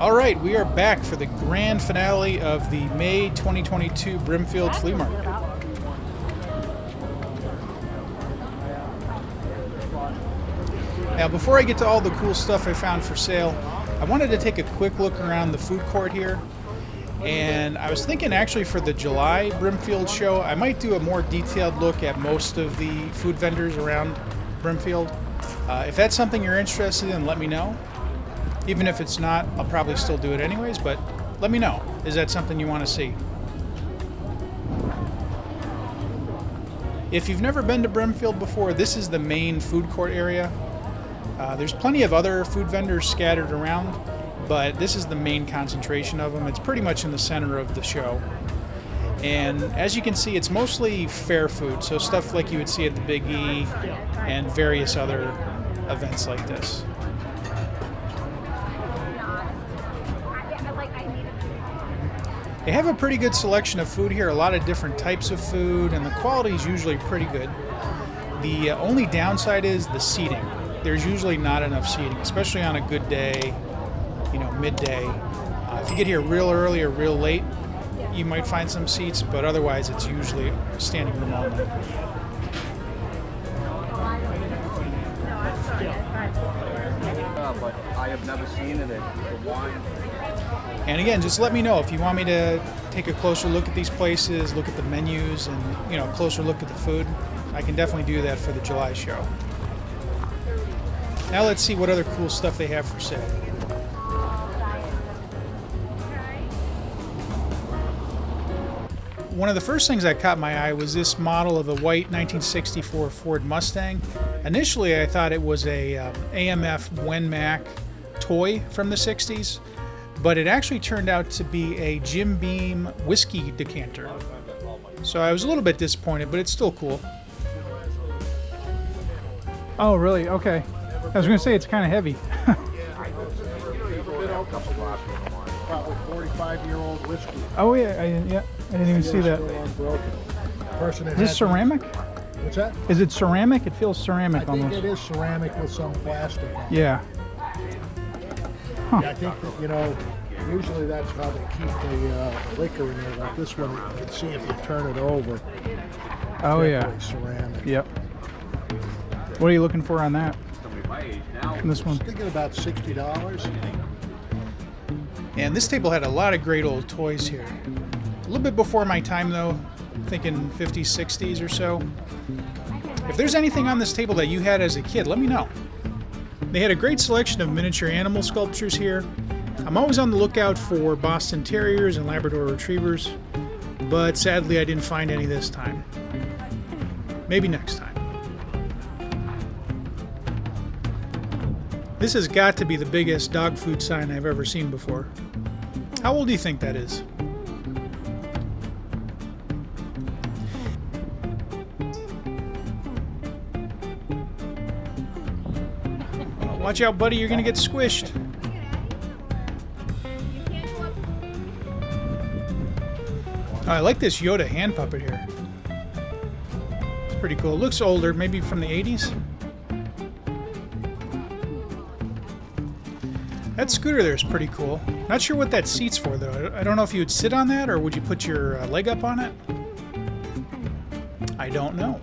All right, we are back for the grand finale of the May 2022 Brimfield Flea Market. Now, before I get to all the cool stuff I found for sale, I wanted to take a quick look around the food court here. And I was thinking actually for the July Brimfield show, I might do a more detailed look at most of the food vendors around Brimfield. If that's something you're interested in, let me know. Even if it's not, I'll probably still do it anyways, but let me know. Is that something you want to see? If you've never been to Brimfield before, this is the main food court area. There's plenty of other food vendors scattered around, but this is the main concentration of them. It's pretty much in the center of the show. And as you can see, it's mostly fair food, so stuff like you would see at the Big E and various other events like this. They have a pretty good selection of food here, a lot of different types of food, and the quality is usually pretty good. The only downside is the seating. There's usually not enough seating, especially on a good day, midday. If you get here real early or real late, you might find some seats, but otherwise it's usually standing room only. But I have never seen it at the wine. And again, just let me know if you want me to take a closer look at these places, look at the menus, and a closer look at the food. I can definitely do that for the July show. Now let's see what other cool stuff they have for sale. One of the first things that caught my eye was this model of a white 1964 Ford Mustang. Initially, I thought it was a AMF Wenmac toy from the 60s, but it actually turned out to be a Jim Beam whiskey decanter. So I was a little bit disappointed, but it's still cool. Oh, really? Okay. I was going to say it's kind of heavy. Probably 45-year-old whiskey. Oh, yeah. I didn't even see that. Is this ceramic? What's that? Is it ceramic? It feels ceramic almost. I think it is ceramic with some plastic on it. Yeah. Huh. Yeah, I think that, usually that's how they keep the liquor in there. Like this one, you can see if you turn it over. Oh, yeah. Ceramic. Yep. What are you looking for on that? This one? I was thinking about $60. And this table had a lot of great old toys here. A little bit before my time though, thinking 50s, 60s or so. If there's anything on this table that you had as a kid, let me know. They had a great selection of miniature animal sculptures here. I'm always on the lookout for Boston Terriers and Labrador Retrievers, but sadly I didn't find any this time. Maybe next time. This has got to be the biggest dog food sign I've ever seen before. How old do you think that is? Watch out, buddy, you're gonna get squished. Oh, I like this Yoda hand puppet here. It's pretty cool. It looks older, maybe from the 80s. That scooter there is pretty cool. Not sure what that seat's for though. I don't know if you would sit on that or would you put your leg up on it? I don't know.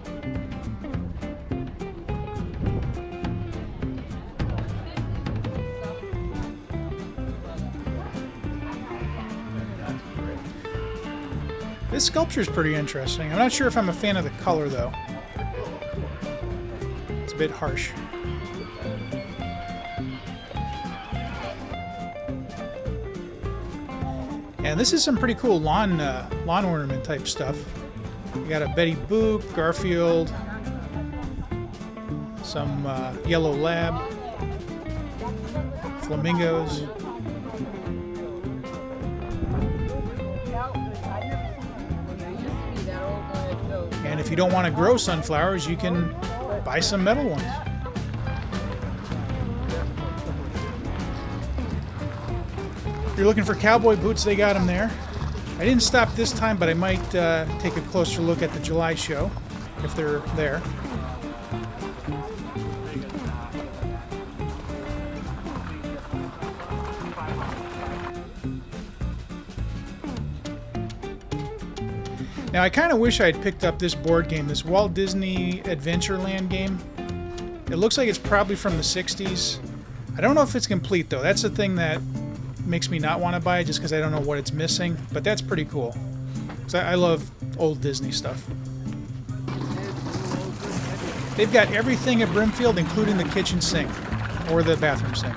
This sculpture is pretty interesting. I'm not sure if I'm a fan of the color though. It's a bit harsh. And this is some pretty cool lawn ornament type stuff. You got a Betty Boop, Garfield, some yellow lab, flamingos. And if you don't want to grow sunflowers, you can buy some metal ones. If you're looking for cowboy boots, they got them there. I didn't stop this time, but I might take a closer look at the July show, if they're there. Now, I kind of wish I had picked up this board game, this Walt Disney Adventureland game. It looks like it's probably from the 60s. I don't know if it's complete, though. That's the thing that makes me not want to buy it, just because I don't know what it's missing. But that's pretty cool. 'Cause I love old Disney stuff. They've got everything at Brimfield, including the kitchen sink, or the bathroom sink.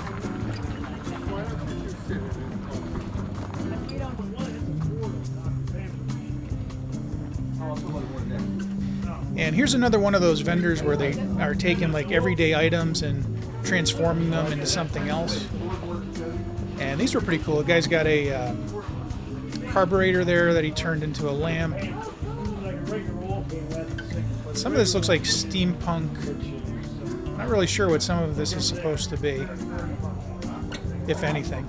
And here's another one of those vendors where they are taking like everyday items and transforming them into something else. And these were pretty cool. The guy's got a carburetor there that he turned into a lamp. Some of this looks like steampunk. Not really sure what some of this is supposed to be, if anything.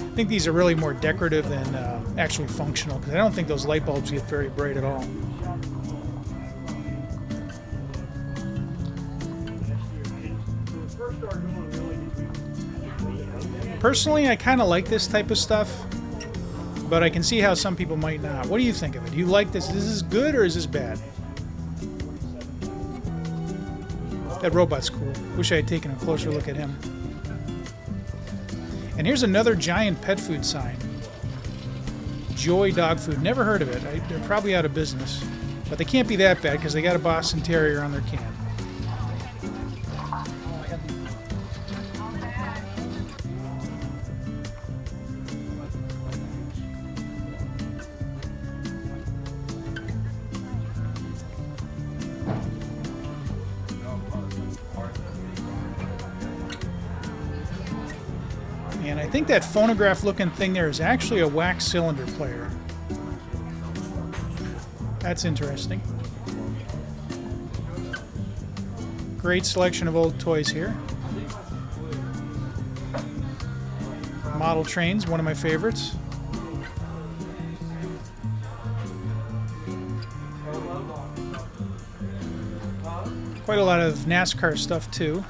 I think these are really more decorative than actually functional, because I don't think those light bulbs get very bright at all. Personally, I kind of like this type of stuff, but I can see how some people might not. What do you think of it? Do you like this? Is this good or is this bad? That robot's cool. Wish I had taken a closer look at him. And here's another giant pet food sign. Joy Dog Food. Never heard of it. They're probably out of business. But they can't be that bad because they got a Boston Terrier on their can. And I think that phonograph-looking thing there is actually a wax cylinder player. That's interesting. Great selection of old toys here. Model trains, one of my favorites. Quite a lot of NASCAR stuff, too.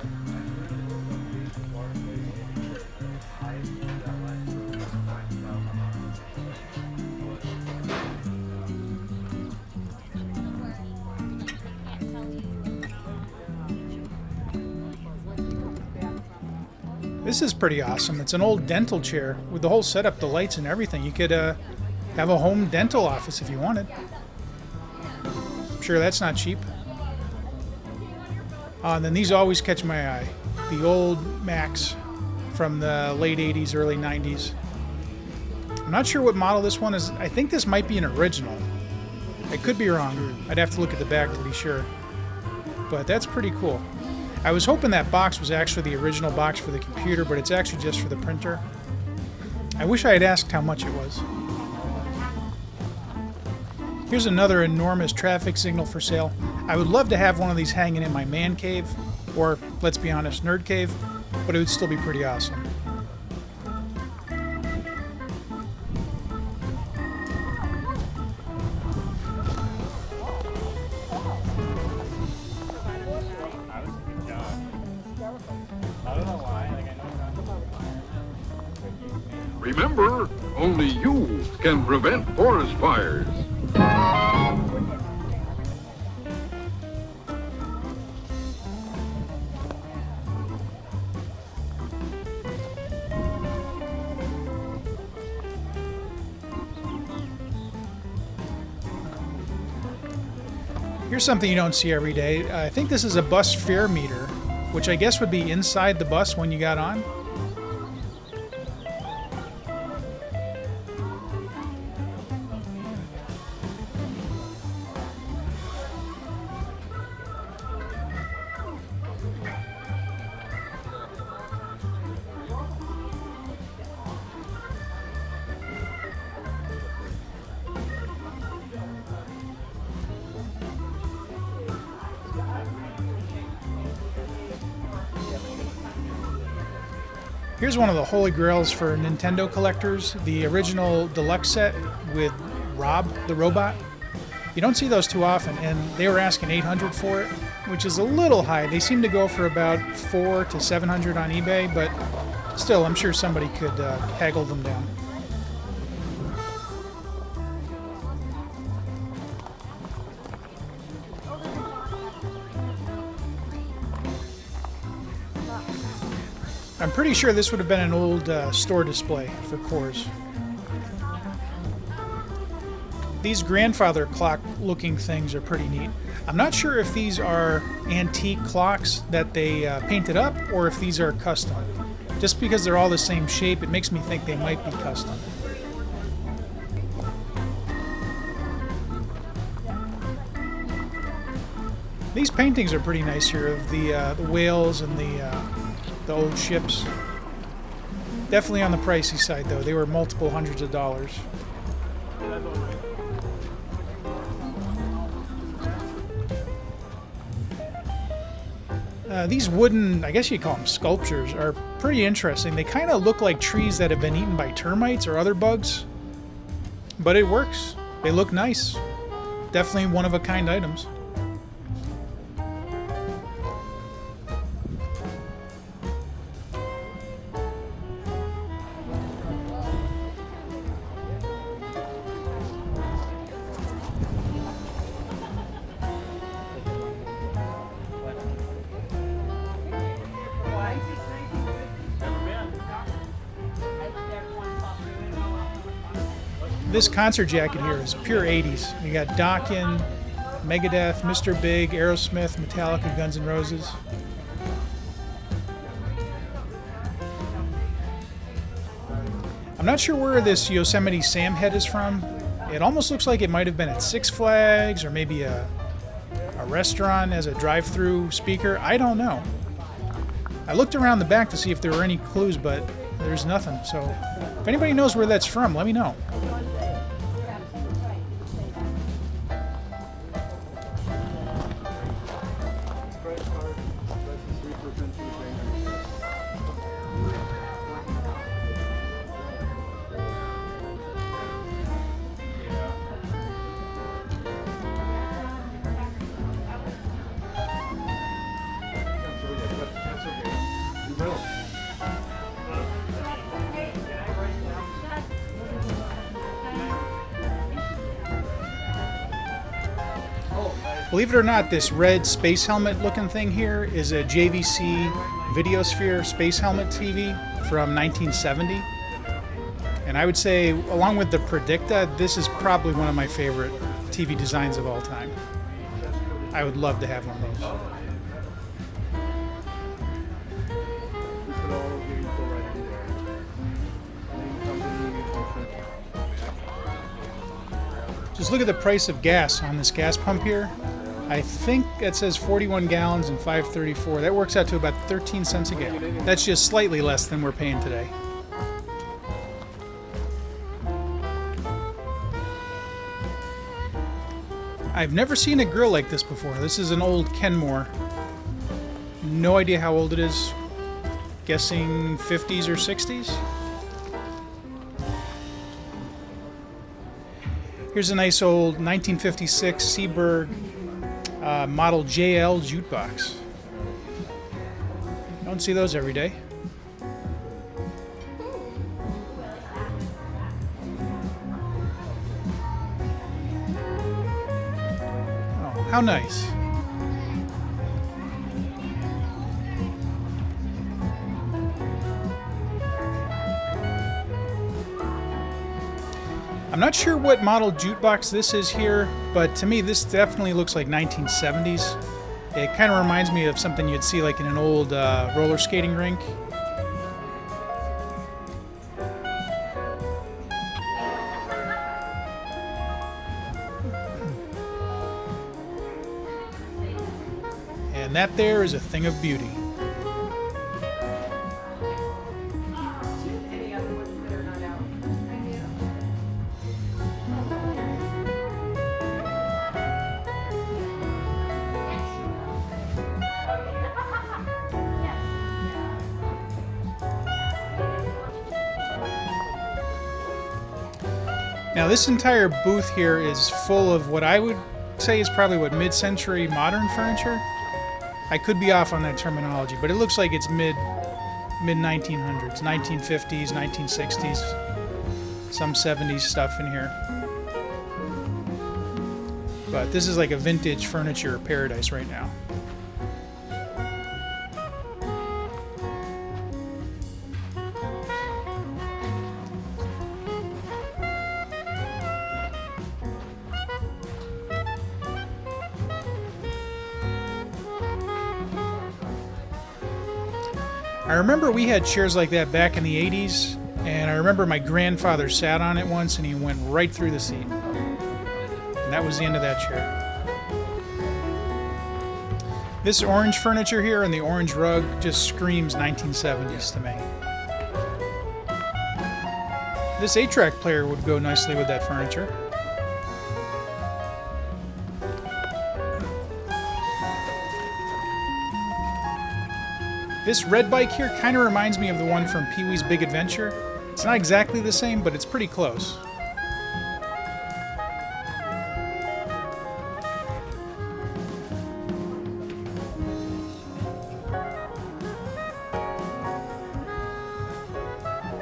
This is pretty awesome. It's an old dental chair with the whole setup, the lights and everything. You could have a home dental office if you wanted. I'm sure that's not cheap. And then these always catch my eye. The old Macs from the late 80s, early 90s. I'm not sure what model this one is. I think this might be an original. I could be wrong. I'd have to look at the back to be sure. But that's pretty cool. I was hoping that box was actually the original box for the computer, but it's actually just for the printer. I wish I had asked how much it was. Here's another enormous traffic signal for sale. I would love to have one of these hanging in my man cave, or, let's be honest, nerd cave, but it would still be pretty awesome. Remember, only you can prevent forest fires. Here's something you don't see every day. I think this is a bus fare meter, which I guess would be inside the bus when you got on. Here's one of the holy grails for Nintendo collectors, the original deluxe set with Rob the robot. You don't see those too often, and they were asking $800 for it, which is a little high. They seem to go for about $400 to $700 on eBay, but still, I'm sure somebody could haggle them down. I'm pretty sure this would have been an old store display for Coors. These grandfather clock looking things are pretty neat. I'm not sure if these are antique clocks that they painted up or if these are custom. Just because they're all the same shape, it makes me think they might be custom. These paintings are pretty nice here of the whales and the old ships. Definitely on the pricey side though. They were multiple hundreds of dollars. These wooden, I guess you call them sculptures, are pretty interesting. They kind of look like trees that have been eaten by termites or other bugs. But it works. They look nice. Definitely one-of-a-kind items. This concert jacket here is pure 80s. You got Dokken, Megadeth, Mr. Big, Aerosmith, Metallica, Guns N' Roses. I'm not sure where this Yosemite Sam head is from. It almost looks like it might have been at Six Flags or maybe a restaurant as a drive-through speaker. I don't know. I looked around the back to see if there were any clues, but there's nothing. So if anybody knows where that's from, let me know. Believe it or not, this red space helmet looking thing here is a JVC Videosphere space helmet TV from 1970. And I would say, along with the Predicta, this is probably one of my favorite TV designs of all time. I would love to have one of those. Just look at the price of gas on this gas pump here. I think it says 41 gallons and $5.34. That works out to about 13 cents a gallon. That's just slightly less than we're paying today. I've never seen a grill like this before. This is an old Kenmore. No idea how old it is. Guessing 50s or 60s? Here's a nice old 1956 Seaberg model JL jukebox. Don't see those every day. Oh, how nice. I'm not sure what model jukebox this is here, but to me this definitely looks like 1970s. It kind of reminds me of something you'd see like in an old roller skating rink. And that there is a thing of beauty. Now this entire booth here is full of what I would say is probably what mid-century modern furniture. I could be off on that terminology, but it looks like it's mid-1900s, 1950s, 1960s, some 70s stuff in here. But this is like a vintage furniture paradise right now. I remember we had chairs like that back in the 80s, and I remember my grandfather sat on it once and he went right through the seat. And that was the end of that chair. This orange furniture here and the orange rug just screams 1970s to me. This 8-track player would go nicely with that furniture. This red bike here kind of reminds me of the one from Pee-wee's Big Adventure. It's not exactly the same, but it's pretty close.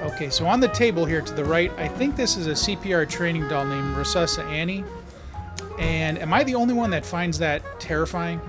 Okay, so on the table here to the right, I think this is a CPR training doll named Rosessa Annie. And am I the only one that finds that terrifying?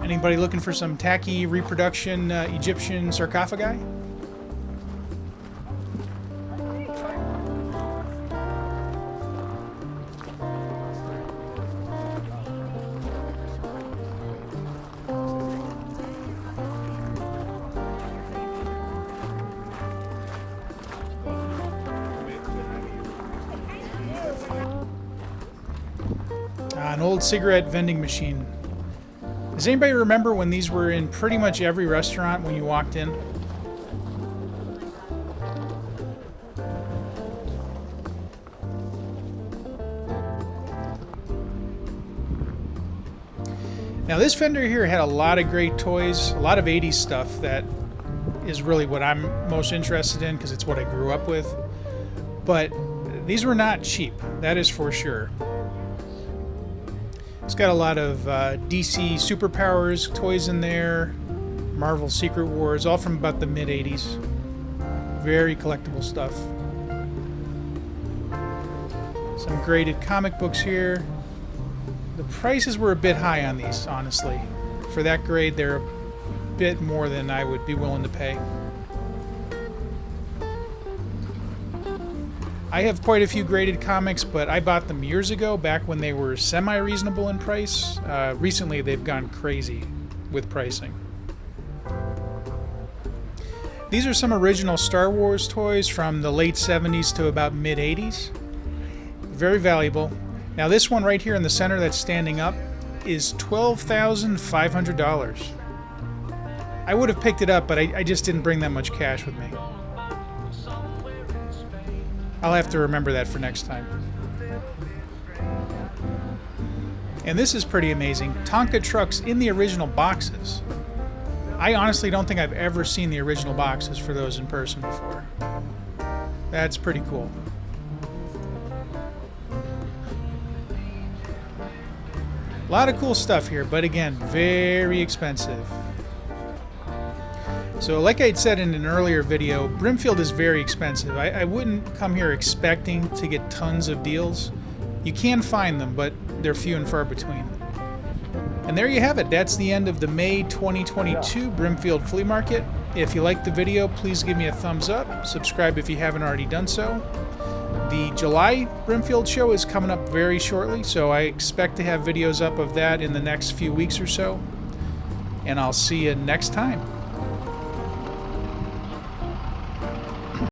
Anybody looking for some tacky reproduction Egyptian sarcophagi? An old cigarette vending machine. Does anybody remember when these were in pretty much every restaurant when you walked in? Now this vendor here had a lot of great toys, a lot of 80s stuff that is really what I'm most interested in because it's what I grew up with. But these were not cheap, that is for sure. It's got a lot of DC Superpowers toys in there, Marvel Secret Wars, all from about the mid-80s. Very collectible stuff. Some graded comic books here. The prices were a bit high on these, honestly. For that grade, they're a bit more than I would be willing to pay. I have quite a few graded comics, but I bought them years ago, back when they were semi-reasonable in price. Recently, they've gone crazy with pricing. These are some original Star Wars toys from the late 70s to about mid-80s. Very valuable. Now this one right here in the center that's standing up is $12,500. I would have picked it up, but I just didn't bring that much cash with me. I'll have to remember that for next time. And this is pretty amazing. Tonka trucks in the original boxes. I honestly don't think I've ever seen the original boxes for those in person before. That's pretty cool. A lot of cool stuff here, but again, very expensive. So like I'd said in an earlier video, Brimfield is very expensive. I wouldn't come here expecting to get tons of deals. You can find them, but they're few and far between. And there you have it. That's the end of the May 2022 Brimfield Flea Market. If you liked the video, please give me a thumbs up. Subscribe if you haven't already done so. The July Brimfield show is coming up very shortly, so I expect to have videos up of that in the next few weeks or so. And I'll see you next time.